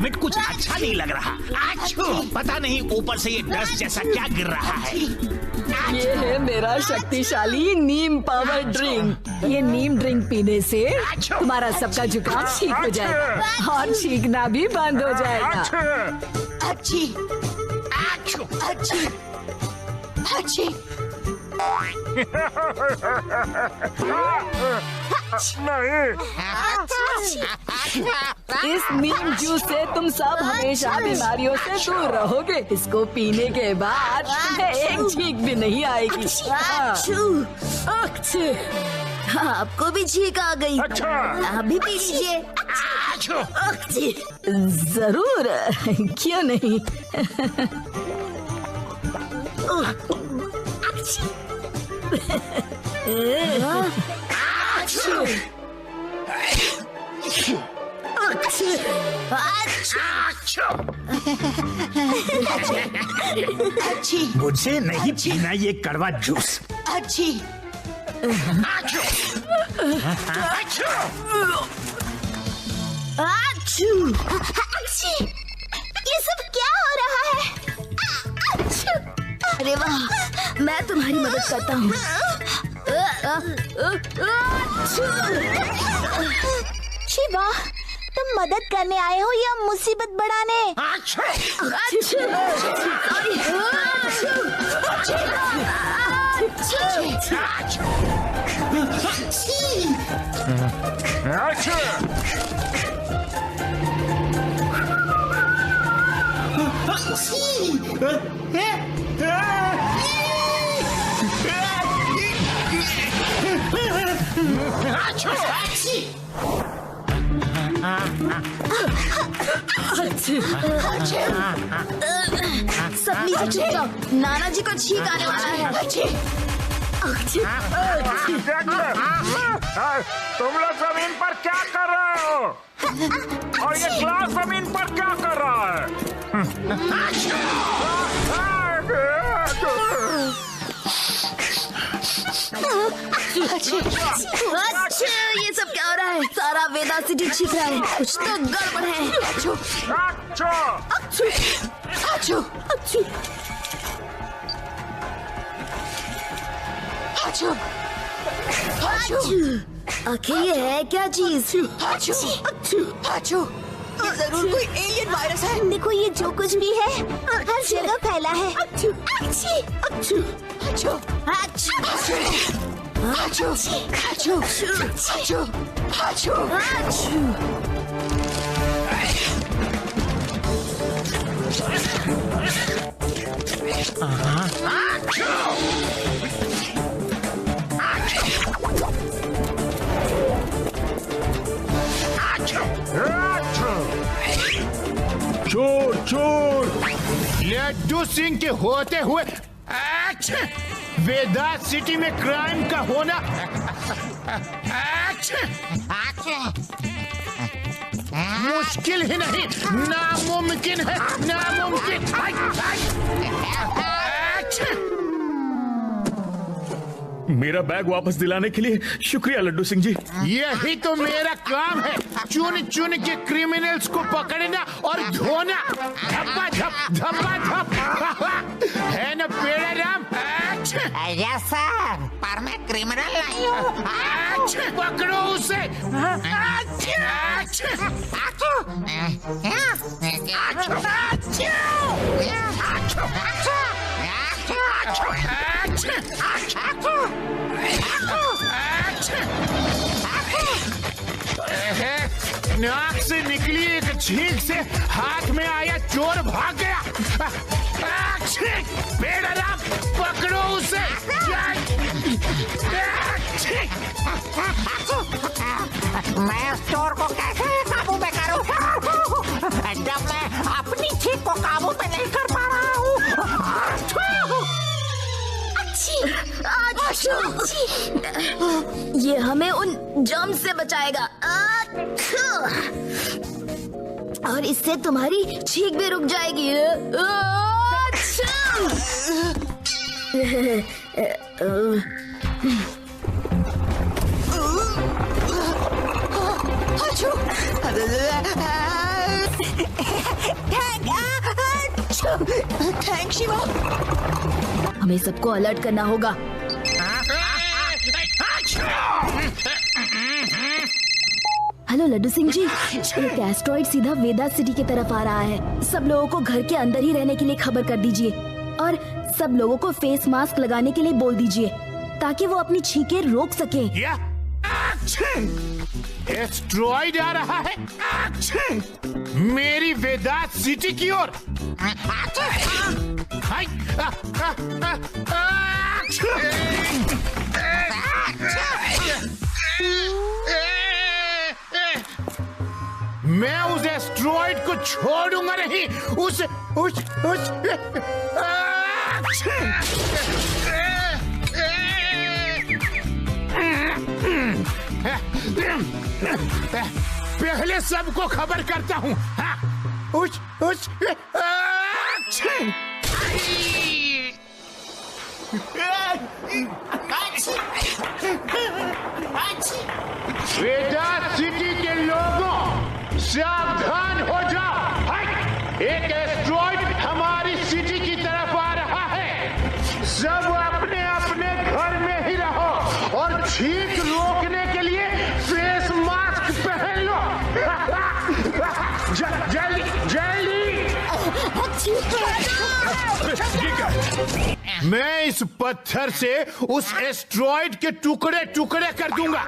Dammit कुछ अच्छा नहीं लग रहा। पता नहीं ऊपर से ये डस्ट जैसा क्या गिर रहा है। ये है मेरा शक्तिशाली नीम पावर ड्रिंक। ये नीम ड्रिंक पीने से तुम्हारा सबका जुकाम ठीक हो जाएगा और छींकना भी बंद हो जाएगा। अच्छी अच्छी अच्छी इस नीम जूस से तुम सब हमेशा बीमारियों से दूर रहोगे। इसको पीने के बाद तुम्हें एक छींक भी नहीं आएगी। आपको भी छींक आ गई। आप भी पी लीजिए। जरूर, क्यों नहीं। अच्छी मुझे नहीं पीना ये कड़वा जूस। अच्छी अच्छी ये सब क्या हो रहा है? अरे वाह, मैं तुम्हारी मदद करता हूँ। शिवा, तुम मदद करने आए हो या मुसीबत बढ़ाने? सब नीचे छुप जाओ, नाना जी को छींक आने वाला है। तुम लोग जमीन पर क्या कर रहे हो? और ये ग्लास जमीन पर क्या कर रहा है? ये सब क्या हो रहा है? सारा वेदा सिटी छींक रहा है। कुछ तो गड़बड़ है। आखिर ये है क्या चीज? ये जरूर कोई एलियन वायरस है। देखो, ये जो कुछ भी है हर जगह फैला है। चोर चोर लड्डू सिंह के होते हुए वेदा सिटी में क्राइम का होना मुश्किल ही नहीं, नामुमकिन है। नामुमकिन। मेरा बैग वापस दिलाने के लिए शुक्रिया लड्डू सिंह जी। यही तो मेरा काम है, चुन चुन के क्रिमिनल्स को पकड़ना और धोना। धप्पा धप धप्पा धप है न पेड़ा राम? यस सर, पर मैं क्रिमिनल नहीं हूँ। पकड़ो उसे। नाक से निकली एक छींक से हाथ में आया चोर भाग गया। बेड़ा पकड़ो उसे। मैं उस चोर को कैसे काबू में करूं जब मैं अपनी छींक को काबू में नहीं कर पा रहा हूँ। ये हमें उन जर्म से बचाएगा और इससे तुम्हारी छींक भी रुक जाएगी। थैंक शिवा। हमें सबको अलर्ट करना होगा। हेलो लड्डू सिंह जी, एक एस्ट्रॉइड सीधा वेदा सिटी की तरफ आ रहा है। सब लोगों को घर के अंदर ही रहने के लिए खबर कर दीजिए और सब लोगों को फेस मास्क लगाने के लिए बोल दीजिए ताकि वो अपनी छींकें रोक सके। क्या एस्ट्रॉइड आ रहा है मेरी वेदांत सिटी की ओर? मैं उस एस्ट्रॉइड को छोड़ूंगा नहीं। उस पहले सबको खबर करता हूँ। वेदा सिटी के लोगों सावधान हो जाओ। एक एस्ट्रॉइड हमारी सिटी की तरफ आ रहा है। सब अपने अपने घर में ही रहो और छींक रोकने के लिए फेस मास्क पहन लो। जल्दी जल्दी। मैं इस पत्थर से उस एस्ट्रॉइड के टुकड़े टुकड़े कर दूंगा।